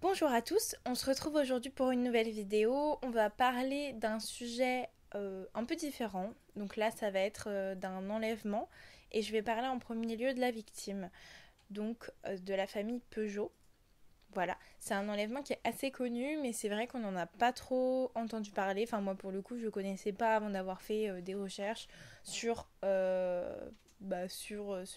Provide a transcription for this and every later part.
Bonjour à tous, on se retrouve aujourd'hui pour une nouvelle vidéo. On va parler d'un sujet un peu différent. Donc là, ça va être d'un enlèvement et je vais parler en premier lieu de la victime, donc de la famille Peugeot. Voilà, c'est un enlèvement qui est assez connu, mais c'est vrai qu'on n'en a pas trop entendu parler. Enfin, moi, pour le coup, je ne connaissais pas avant d'avoir fait des recherches sur ce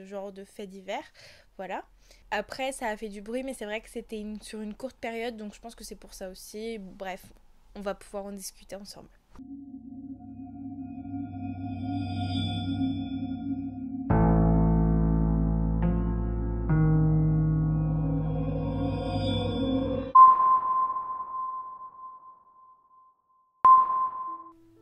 genre de faits divers. Voilà. Après, ça a fait du bruit, mais c'est vrai que c'était sur une courte période, donc je pense que c'est pour ça aussi. Bref, on va pouvoir en discuter ensemble.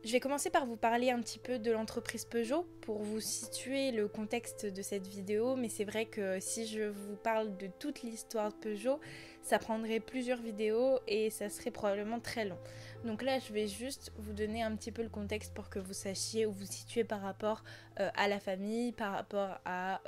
Je vais commencer par vous parler un petit peu de l'entreprise Peugeot pour vous situer le contexte de cette vidéo, mais c'est vrai que si je vous parle de toute l'histoire de Peugeot, ça prendrait plusieurs vidéos et ça serait probablement très long. Donc là, je vais juste vous donner un petit peu le contexte pour que vous sachiez où vous situez par rapport à la famille, par rapport à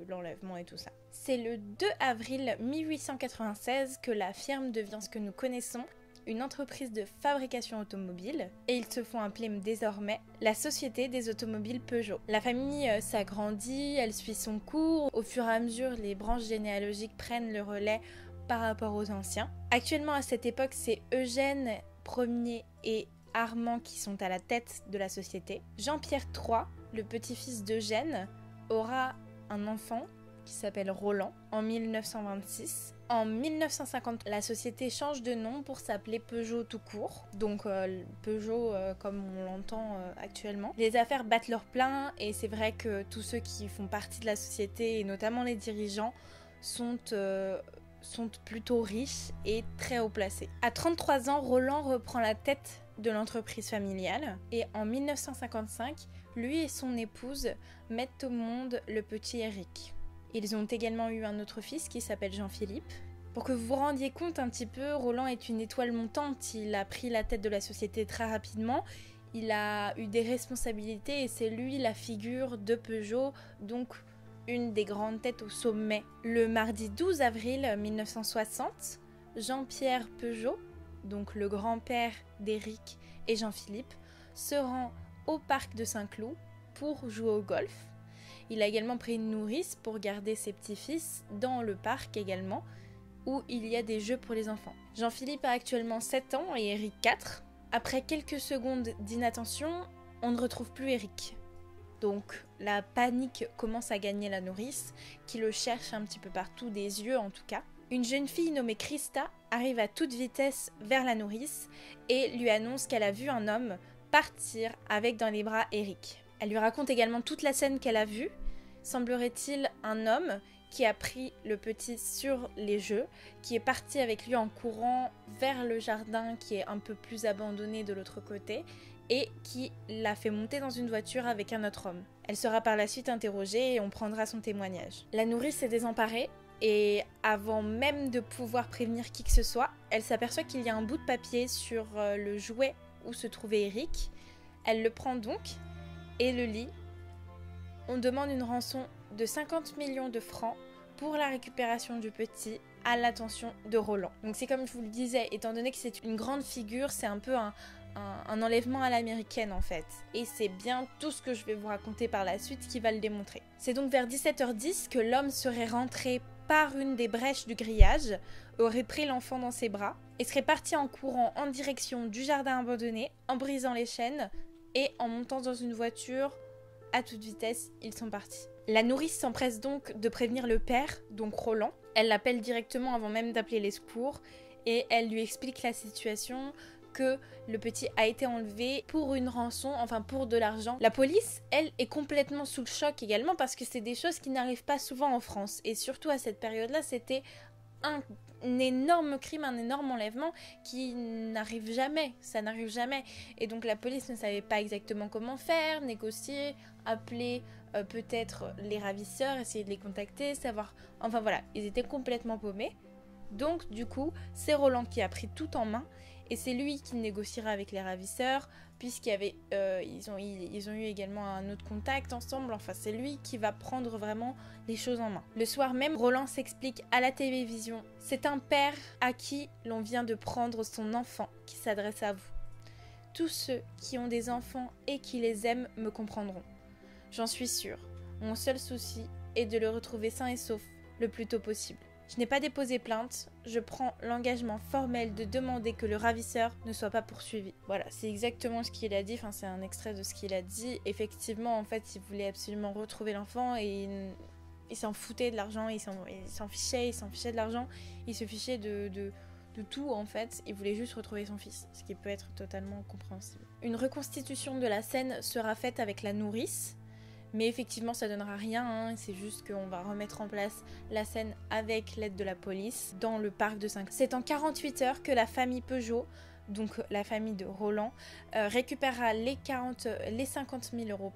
l'enlèvement et tout ça. C'est le 2 avril 1896 que la firme devient ce que nous connaissons, une entreprise de fabrication automobile, et ils se font appeler désormais la Société des automobiles Peugeot. La famille s'agrandit, elle suit son cours, au fur et à mesure les branches généalogiques prennent le relais par rapport aux anciens. Actuellement à cette époque, c'est Eugène Ier et Armand qui sont à la tête de la société. Jean-Pierre III, le petit-fils d'Eugène, aura un enfant qui s'appelle Roland en 1926. En 1950, la société change de nom pour s'appeler Peugeot tout court, donc Peugeot comme on l'entend actuellement. Les affaires battent leur plein et c'est vrai que tous ceux qui font partie de la société, et notamment les dirigeants, sont plutôt riches et très haut placés. À 33 ans, Roland reprend la tête de l'entreprise familiale et en 1955, lui et son épouse mettent au monde le petit Eric. Ils ont également eu un autre fils qui s'appelle Jean-Philippe. Pour que vous vous rendiez compte un petit peu, Roland est une étoile montante, il a pris la tête de la société très rapidement, il a eu des responsabilités et c'est lui la figure de Peugeot, donc une des grandes têtes au sommet. Le mardi 12 avril 1960, Jean-Pierre Peugeot, donc le grand-père d'Éric et Jean-Philippe, se rend au parc de Saint-Cloud pour jouer au golf. Il a également pris une nourrice pour garder ses petits-fils dans le parc également, où il y a des jeux pour les enfants. Jean-Philippe a actuellement 7 ans et Eric 4. Après quelques secondes d'inattention, on ne retrouve plus Eric. Donc la panique commence à gagner la nourrice, qui le cherche un petit peu partout, des yeux en tout cas. Une jeune fille nommée Christa arrive à toute vitesse vers la nourrice et lui annonce qu'elle a vu un homme partir avec dans les bras Eric. Elle lui raconte également toute la scène qu'elle a vue. Semblerait-il un homme qui a pris le petit sur les jeux, qui est parti avec lui en courant vers le jardin qui est un peu plus abandonné de l'autre côté et qui l'a fait monter dans une voiture avec un autre homme. Elle sera par la suite interrogée et on prendra son témoignage. La nourrice s'est désemparée et avant même de pouvoir prévenir qui que ce soit, elle s'aperçoit qu'il y a un bout de papier sur le jouet où se trouvait Eric. Elle le prend donc et le lit. On demande une rançon de 50 millions de francs pour la récupération du petit à l'attention de Roland. Donc c'est comme je vous le disais, étant donné que c'est une grande figure, c'est un peu un enlèvement à l'américaine en fait. Et c'est bien tout ce que je vais vous raconter par la suite qui va le démontrer. C'est donc vers 17h10 que l'homme serait rentré par une des brèches du grillage, aurait pris l'enfant dans ses bras et serait parti en courant en direction du jardin abandonné, en brisant les chaînes et en montant dans une voiture. À toute vitesse, ils sont partis. La nourrice s'empresse donc de prévenir le père, donc Roland. Elle l'appelle directement avant même d'appeler les secours et elle lui explique la situation, que le petit a été enlevé pour une rançon, enfin pour de l'argent. La police, elle, est complètement sous le choc également parce que c'est des choses qui n'arrivent pas souvent en France. Et surtout à cette période-là, c'était un énorme crime, un énorme enlèvement qui n'arrive jamais, ça n'arrive jamais. Et donc la police ne savait pas exactement comment faire, négocier, appeler peut-être les ravisseurs, essayer de les contacter, savoir... Enfin voilà, ils étaient complètement paumés. Donc du coup, c'est Roland qui a pris tout en main et c'est lui qui négociera avec les ravisseurs, puisqu'il y avait, ils ont eu également un autre contact ensemble. Enfin, c'est lui qui va prendre vraiment les choses en main. Le soir même, Roland s'explique à la télévision. C'est un père à qui l'on vient de prendre son enfant qui s'adresse à vous. Tous ceux qui ont des enfants et qui les aiment me comprendront. J'en suis sûre. Mon seul souci est de le retrouver sain et sauf le plus tôt possible. Je n'ai pas déposé plainte, je prends l'engagement formel de demander que le ravisseur ne soit pas poursuivi. Voilà, c'est exactement ce qu'il a dit, enfin c'est un extrait de ce qu'il a dit. Effectivement, en fait, il voulait absolument retrouver l'enfant et il s'en foutait de l'argent, il s'en fichait de l'argent, il se fichait de tout en fait, il voulait juste retrouver son fils, ce qui peut être totalement compréhensible. Une reconstitution de la scène sera faite avec la nourrice, mais effectivement ça donnera rien, hein. C'est juste qu'on va remettre en place la scène avec l'aide de la police dans le parc de Saint-Cloud. C'est en 48 heures que la famille Peugeot, donc la famille de Roland, récupérera les 50 000 euros.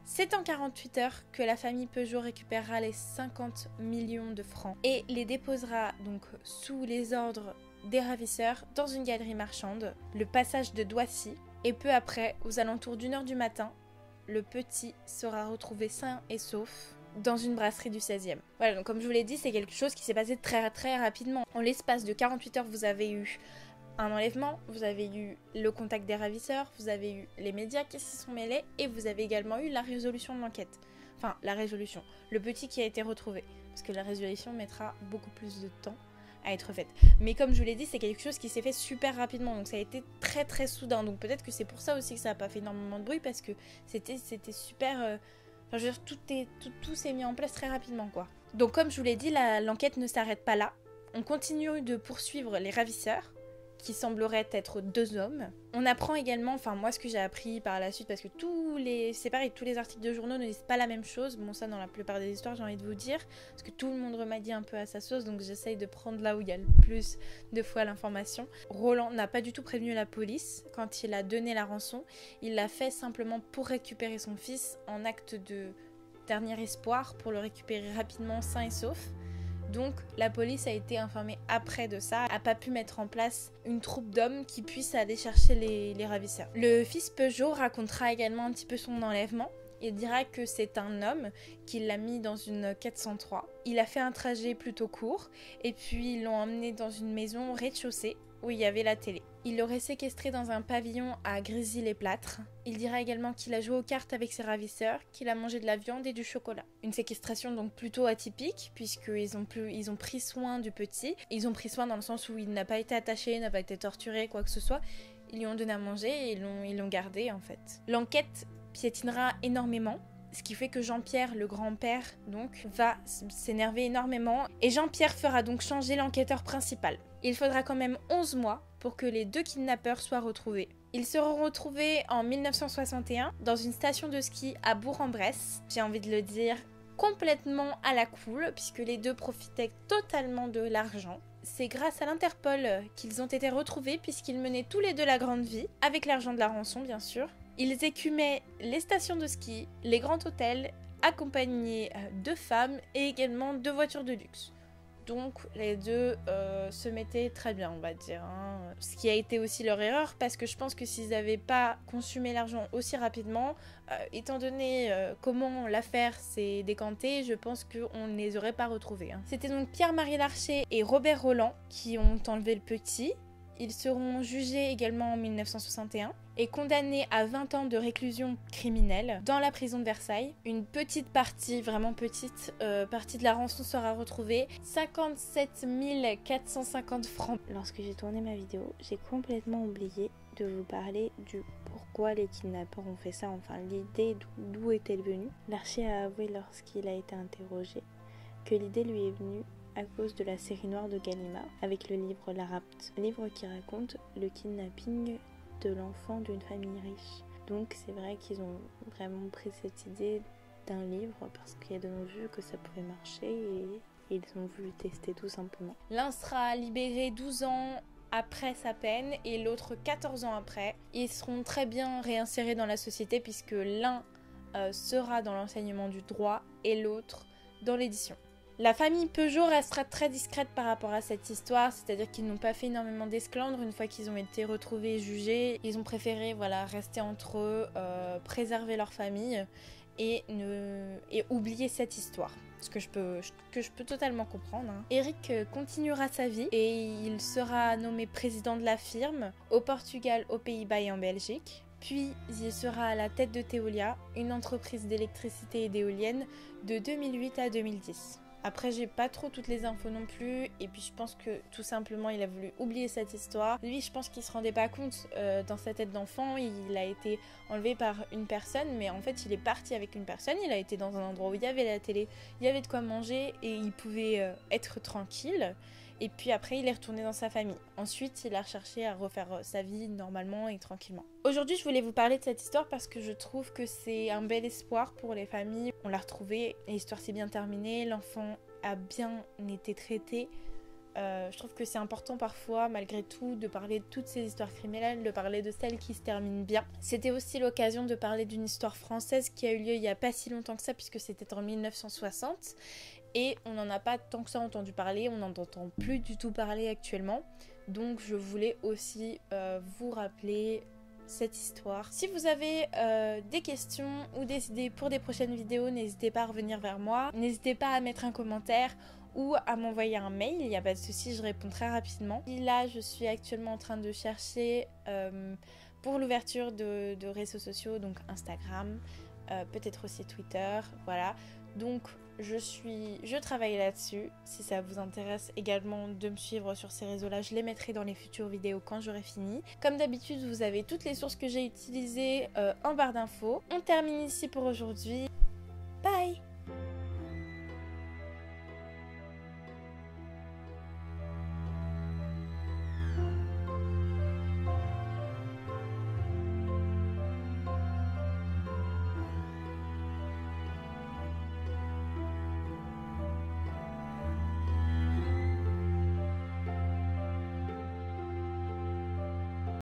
C'est en 48 heures que la famille Peugeot récupérera les 50 millions de francs et les déposera donc sous les ordres des ravisseurs dans une galerie marchande, le passage de Doissy, et peu après, aux alentours d'1h du matin, le petit sera retrouvé sain et sauf dans une brasserie du 16e. Voilà, donc comme je vous l'ai dit, c'est quelque chose qui s'est passé très très rapidement. En l'espace de 48 heures, vous avez eu un enlèvement, vous avez eu le contact des ravisseurs, vous avez eu les médias qui s'y sont mêlés et vous avez également eu la résolution de l'enquête. Enfin, la résolution. Le petit qui a été retrouvé. Parce que la résolution mettra beaucoup plus de temps à être faite. Mais comme je vous l'ai dit, c'est quelque chose qui s'est fait super rapidement. Donc ça a été très très soudain. Donc peut-être que c'est pour ça aussi que ça n'a pas fait énormément de bruit. Parce que c'était super... Enfin, je veux dire, tout s'est mis en place très rapidement, quoi. Donc comme je vous l'ai dit, l'enquête ne s'arrête pas là. On continue de poursuivre les ravisseurs, qui sembleraient être 2 hommes. On apprend également, enfin moi ce que j'ai appris par la suite, parce que c'est pareil, tous les articles de journaux ne disent pas la même chose, bon ça dans la plupart des histoires j'ai envie de vous dire, parce que tout le monde remadie un peu à sa sauce, donc j'essaye de prendre là où il y a le plus de fois l'information. Roland n'a pas du tout prévenu la police quand il a donné la rançon, il l'a fait simplement pour récupérer son fils en acte de dernier espoir, pour le récupérer rapidement sain et sauf. Donc la police a été informée après de ça, n'a pas pu mettre en place une troupe d'hommes qui puisse aller chercher les ravisseurs. Le fils Peugeot racontera également un petit peu son enlèvement. Il dira que c'est un homme qui l'a mis dans une 403. Il a fait un trajet plutôt court et puis ils l'ont emmené dans une maison au rez-de-chaussée où il y avait la télé. Il l'aurait séquestré dans un pavillon à Grésy-les-Plâtres. Il dira également qu'il a joué aux cartes avec ses ravisseurs, qu'il a mangé de la viande et du chocolat. Une séquestration donc plutôt atypique, puisqu'ils ont pris soin du petit. Ils ont pris soin dans le sens où il n'a pas été attaché, n'a pas été torturé, quoi que ce soit. Ils lui ont donné à manger et ils l'ont gardé en fait. L'enquête piétinera énormément. Ce qui fait que Jean-Pierre, le grand-père, donc, va s'énerver énormément. Et Jean-Pierre fera donc changer l'enquêteur principal. Il faudra quand même 11 mois pour que les 2 kidnappeurs soient retrouvés. Ils seront retrouvés en 1961 dans une station de ski à Bourg-en-Bresse. J'ai envie de le dire complètement à la cool, puisque les 2 profitaient totalement de l'argent. C'est grâce à l'Interpol qu'ils ont été retrouvés, puisqu'ils menaient tous les 2 la grande vie, avec l'argent de la rançon bien sûr. Ils écumaient les stations de ski, les grands hôtels, accompagnés de femmes et également de voitures de luxe. Donc les 2 se mettaient très bien, on va dire. Hein. Ce qui a été aussi leur erreur, parce que je pense que s'ils n'avaient pas consumé l'argent aussi rapidement, étant donné comment l'affaire s'est décantée, je pense qu'on ne les aurait pas retrouvés. Hein. C'était donc Pierre-Marie Larcher et Robert Roland qui ont enlevé le petit. Ils seront jugés également en 1961 et condamnés à 20 ans de réclusion criminelle dans la prison de Versailles. Une petite partie, vraiment petite partie de la rançon sera retrouvée, 57 450 francs. Lorsque j'ai tourné ma vidéo, j'ai complètement oublié de vous parler du pourquoi les kidnappeurs ont fait ça, enfin l'idée d'où est-elle venue. Larcher a avoué lorsqu'il a été interrogé que l'idée lui est venue à cause de la série noire de Gallimard avec le livre La Rapte, un livre qui raconte le kidnapping de l'enfant d'une famille riche. Donc c'est vrai qu'ils ont vraiment pris cette idée d'un livre parce qu'il y a de nos vues que ça pouvait marcher et ils ont voulu tester tout simplement. L'un sera libéré 12 ans après sa peine et l'autre 14 ans après. Ils seront très bien réinsérés dans la société puisque l'un sera dans l'enseignement du droit et l'autre dans l'édition. La famille Peugeot restera très discrète par rapport à cette histoire, c'est-à-dire qu'ils n'ont pas fait énormément d'esclandre une fois qu'ils ont été retrouvés et jugés. Ils ont préféré rester entre eux, préserver leur famille et oublier cette histoire. Ce que je peux totalement comprendre. Eric continuera sa vie et il sera nommé président de la firme au Portugal, aux Pays-Bas et en Belgique. Puis il sera à la tête de Teolia, une entreprise d'électricité et d'éoliennes de 2008 à 2010. Après, j'ai pas trop toutes les infos non plus, et puis je pense que tout simplement il a voulu oublier cette histoire. Lui, je pense qu'il se rendait pas compte dans sa tête d'enfant, il a été enlevé par une personne, mais en fait il est parti avec une personne, il a été dans un endroit où il y avait la télé, il y avait de quoi manger et il pouvait être tranquille. Et puis après, il est retourné dans sa famille. Ensuite, il a cherché à refaire sa vie normalement et tranquillement. Aujourd'hui, je voulais vous parler de cette histoire parce que je trouve que c'est un bel espoir pour les familles. On l'a retrouvé, l'histoire s'est bien terminée, l'enfant a bien été traité. Je trouve que c'est important parfois, malgré tout, de parler de toutes ces histoires criminelles, de parler de celles qui se terminent bien. C'était aussi l'occasion de parler d'une histoire française qui a eu lieu il n'y a pas si longtemps que ça, puisque c'était en 1960. Et on n'en a pas tant que ça entendu parler, on n'en entend plus du tout parler actuellement. Donc je voulais aussi vous rappeler cette histoire. Si vous avez des questions ou des idées pour des prochaines vidéos, n'hésitez pas à revenir vers moi. N'hésitez pas à mettre un commentaire ou à m'envoyer un mail, il n'y a pas de souci, je réponds très rapidement. Et là, je suis actuellement en train de chercher pour l'ouverture de réseaux sociaux, donc Instagram, peut-être aussi Twitter, voilà. Donc je travaille là-dessus. Si ça vous intéresse également de me suivre sur ces réseaux-là, je les mettrai dans les futures vidéos quand j'aurai fini. Comme d'habitude, vous avez toutes les sources que j'ai utilisées en barre d'infos. On termine ici pour aujourd'hui.